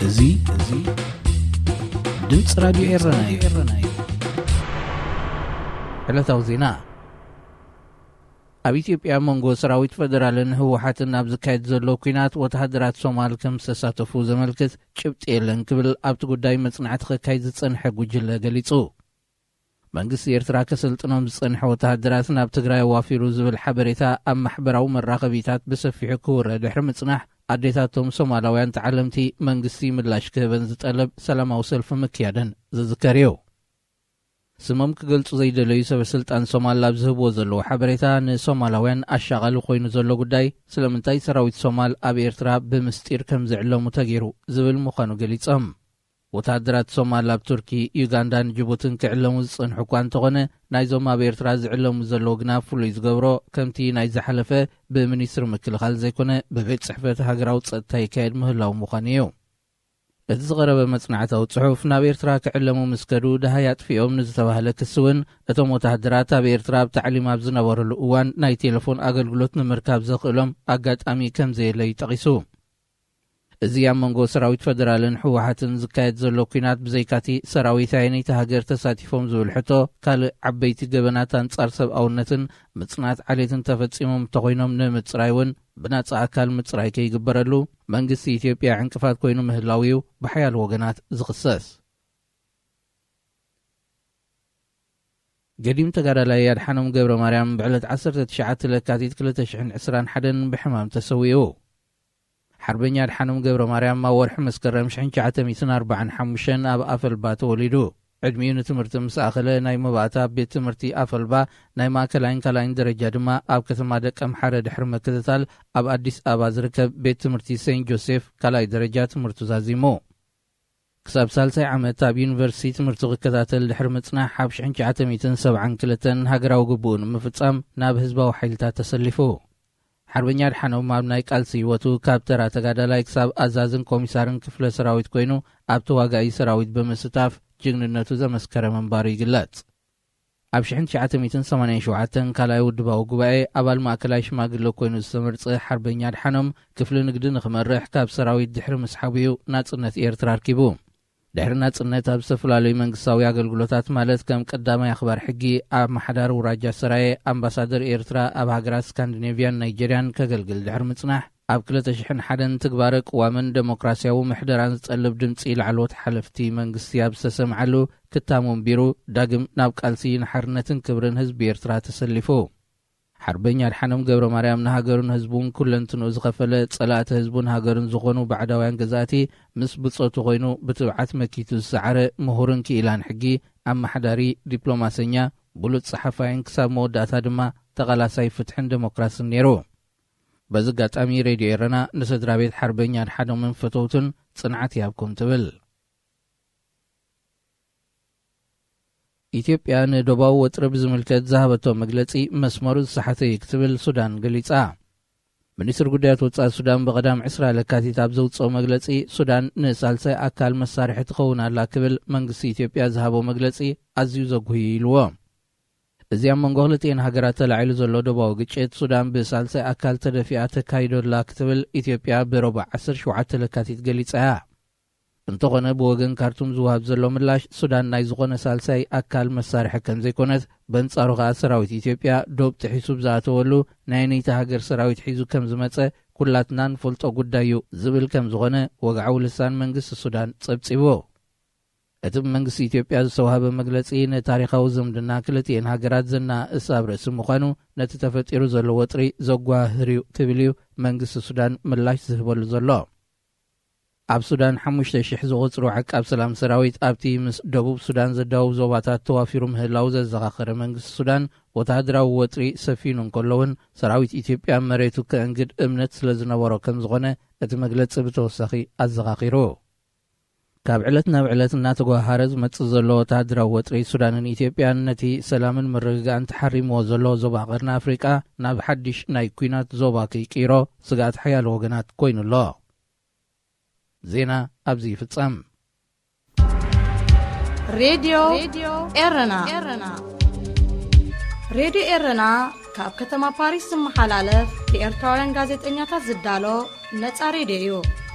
እዙይ ድምጽ ራዲዮ ኤረና ዕለታዊ ዜና ኣብ ኢትዮጵያ መንጎ ሰራዊት ፌደራልን ህወሓትን ኣብ ዝካየድ ዘሎ ኩናት ወተሃደራት ሶማል ከም ዝተሳተፉ ዘመልክት ጭብጢ የለን ክብል ኣብቲ ጉዳይ መጽናዕቲ ክካየድ ዝጸንሐ ጉጅለ ገሊጹ። መንግስቲ ኤርትራ ከሰልጥኖም ዝጸንሐ ወተሃደራት ናብ ትግራይ ዋፊሩ ዝብል ሓበሬታ ኣብ ማሕበራዊ መራኸቢታት ብሰፊሑ ክውረድ ድሕሪ ምጽናሕ ኣዴታቶም ሶማላውያን ተዓለምቲ መንግስቲ ምላሽ ክህበን ዝጠለብ ሰላማዊ ሰልፊ ምክያደን ዝዝከር እዩ። ስሞም ክገልጹ ዘይደለዩ ሰበስልጣን ሶማል ኣብ ዝህብዎ ዘለዎ ሓበሬታ ንሶማላውያን ኣሻቓሊ ኮይኑ ዘሎ ጉዳይ ስለምንታይ ሰራዊት ሶማል ኣብ ኤርትራ ብምስጢር ከም ዝዕለሙ ተገይሩ ዝብል ምዃኑ ገሊጾም። ወተሃደራት ሶማል ኣብ ቱርኪ፣ ዩጋንዳን ጅቡትን ክዕለሙ ዝጸንሑ እኳ እንተኾነ ናይዞም ኣብ ኤርትራ ዝዕለሙ ዘለዎ ግና ፍሉይ ዝገብሮ ከምቲ ናይ ዝሓለፈ ብሚኒስትሪ ምክልኻል ዘይኮነ ብቤት ጽሕፈት ሃገራዊ ጸጥታ ይካየድ ምህላው ምዃኑ እዩ። እቲ ዝቐረበ መጽናዕታዊ ጽሑፍ ናብ ኤርትራ ክዕለሙ ምስ ከዱ ድሃይ ኣጥፊኦም ንዝተባህለ ክስ እውን እቶም ወተሃደራት ኣብ ኤርትራ ብታዕሊም ኣብ ዝነበረሉ እዋን ናይ ቴሌፎን ኣገልግሎት ንምርካብ ዘኽእሎም ኣጋጣሚ ከም ዘየለይ ጠቒሱ። እዚ ኣብ መንጎ ሰራዊት ፌደራልን ህወሓትን ዝካየድ ዘሎ ኩናት ብዘይካቲ ሰራዊት ዓይነይቲ ሃገር ተሳቲፎም ዝብል ሕቶ ካልእ ዓበይቲ ገበናት አንጻር ሰብኣውነትን ምጽናት ዓሌትን ተፈጺሞም እንተኾይኖም ንምጽራይ እውን ብናጻ ኣካል ምጽራይ ከይግበረሉ መንግስቲ ኢትዮጵያ ዕንቅፋት ኮይኑ ምህላው እዩ ብሓያል ወገናት ዝኽሰስ። ገዲም ተጋዳላይ ኣድሓኖም ገብረ ማርያም ብዕለት 19 ለካቲት 2021 ብሕማም ተሰዊኡ። ሓርበኛ ኣድሓኖም ገብረ ማርያም ኣብ ወርሒ መስከረም 1945 ኣብ ኣፈልባ ተወሊዱ። ዕድሚኡ ንትምህርቲ ምስ ኣኸለ ናይ መባእታ ቤት ትምህርቲ ኣፈልባ ናይ ማእከላይን ካልኣይን ደረጃ ድማ ኣብ ከተማ ደቀ ምሓረ ድሕሪ መከታተል ኣብ ኣዲስ ኣበባ ዝርከብ ቤት ትምህርቲ ሴንት ጆሴፍ ካልኣይ ደረጃ ትምህርቱ ዛዚሙ። ክሳብ ሳልሳይ ዓመት ኣብ ዩኒቨርሲቲ ትምህርቲ ክከታተል ድሕሪ ምጽናሕ ኣብ 1972 ሃገራዊ ግቡኡ ንምፍጻም ናብ ህዝባዊ ሓይልታት ተሰሊፉ። ሓርበኛ ኣድሓኖም ኣብ ናይ ቃልሲ ህይወቱ ካብ ተራ ተጋዳላይ ክሳብ ኣዛዝን ኮሚሳርን ክፍለ ሰራዊት ኮይኑ ኣብ ተዋጋኢ ሰራዊት ብምስታፍ ጅግንነቱ ዘመስከረ መንባሩ ይግለጽ። ኣብ 1987 ካልኣይ ውድባዊ ጉባኤ ኣባል ማእከላይ ሽማግለ ኮይኑ ዝተመርጸ ሓርበኛ ኣድሓኖም ክፍሊ ንግዲ ንኽመርሕ ካብ ሰራዊት ድሕሪ ምስሓቢኡ ናጽነት ኤርትራ ረኪቡ። ድሕሪ ናጽነት ኣብ ዝተፈላለዩ መንግስታዊ ኣገልግሎታት ማለት ከም ቀዳማይ ኣኽባር ሕጊ ኣብ ማሕዳር ውራጃ ሰራየ ኣምባሳደር ኤርትራ ኣብ ሃገራት ስካንዲኔቪያን ናይጀርያን ከገልግል ድሕሪ ምጽናሕ ኣብ 2001 ትግባረ ቅዋምን ዴሞክራሲያዊ ምሕደራን ዝጸልብ ድምፂ ላዕለዎት ሓለፍቲ መንግስቲ ኣብ ዝተሰምዓሉ ክታሞም ቢሩ ዳግም ናብ ቃልሲ ንሓርነትን ክብርን ህዝቢ ኤርትራ ተሰሊፉ። ሓርበኛ ኣድሓኖም ገብረ ማርያም ንሃገሩን ህዝቡን ኩለንትንኡ ዝኸፈለ ጸላእቲ ህዝቡን ሃገሩን ዝኾኑ ባዕዳውያን ገዛእቲ ምስ ብጾቱ ኮይኑ ብትብዓት መኪቱ ዝሰዓረ ምሁርን ክኢላን ሕጊ ኣማሓዳሪ ዲፕሎማሰኛ ብሉጽ ጸሓፋይን ክሳብ መወዳእታ ድማ ተቓላሳይ ፍትሕን ዴሞክራስን ነይሩ። በዚ ኣጋጣሚ ሬድዮ ኤረና ንስድራ ቤት ሓርበኛ ኣድሓኖምን ፈተውትን ጽንዓት ይሃብኩም ትብል። ኢትዮጵያ ንደባዊ ወጥሪ ብዝምልከት ዝሃበቶ መግለጺ መስመሩ ዝሰሓተ እዩ ክትብል ሱዳን ገሊጻ። ሚኒስትሪ ጉዳያት ወጻኢ ሱዳን ብቐዳም 20 ለካቲት ኣብ ዘውፅኦ መግለጺ ሱዳን ንሳልሳይ ኣካል መሳርሒ ትኸውን ኣላ ክብል መንግስቲ ኢትዮጵያ ዝሃቦ መግለጺ ኣዝዩ ዘጉህዩ ኢልዎ። እዚ ኣብ መንጎ ክልቲአን ሃገራት ተላዒሉ ዘሎ ደባዊ ግጭት ሱዳን ብሳልሳይ ኣካል ተደፊኣ ተካይዶላ ክትብል ኢትዮጵያ ብረቡዕ 17 ለካቲት ገሊጻ እያ። እንተኾነ ብወገን ካርቱም ዝውሃብ ዘሎ ምላሽ ሱዳን ናይ ዝኾነ ሳልሳይ ኣካል መሳርሒ ከም ዘይኮነት በንጻሩ ኸዓ ሰራዊት ኢትዮጵያ ዶብ ጥሒሱ ብዝኣተወሉ ናይ ነይቲ ሃገር ሰራዊት ሒዙ ከም ዝመጸ ኩላትና ንፈልጦ ጉዳይ እዩ ዝብል ከም ዝኾነ ወግዓዊ ልሳን መንግስቲ ሱዳን ጸብጺቡ። እቲ መንግስቲ ኢትዮጵያ ዝተዋሃበ መግለጺ ንታሪኻዊ ዝምድና ክልቲአን ሃገራት ዘናእስ ኣብ ርእሲ ምዃኑ ነቲ ተፈጢሩ ዘሎ ወጥሪ ዘጓህር እዩ ትብል እዩ መንግስቲ ሱዳን ምላሽ ዝህበሉ ዘሎ። ኣብ ሱዳን 5,000 ዝቑጽሩ ዓቃብ ሰላም ሰራዊት ኣብቲ ምስ ደቡብ ሱዳን ዘዳውብ ዞባታት ተዋፊሩ ምህላው ዘዘኻኸረ መንግስቲ ሱዳን ወተሃደራዊ ወጥሪ ሰፊኑ እንከሎውን ሰራዊት ኢትዮጵያ መሬቱ ከእንግድ እምነት ስለ ዝነበሮ ከም ዝኾነ እቲ መግለጺ ብተወሳኺ ኣዘኻኺሩ። ካብ ዕለት ናብ ዕለት እናተጓሃረ ዝመጽእ ዘሎ ወተሃደራዊ ወጥሪ ሱዳንን ኢትዮጵያን ነቲ ሰላምን ምርግጋእን ተሓሪምዎ ዘሎ ዞባ ቀርኒ ኣፍሪቃ ናብ ሓድሽ ናይ ኩናት ዞባ ከይቅይሮ ስጋኣት ሓያል ወገናት ኮይኑ ኣሎ። ዜና ኣብዚ ይፍጸም። ሬድዮ ኤረና ሬድዮ ኤረና ካብ ከተማ ፓሪስ ዝመሓላለፍ ብኤርትራውያን ጋዜጠኛታት ዝዳሎ ነፃ ሬድዮ እዩ።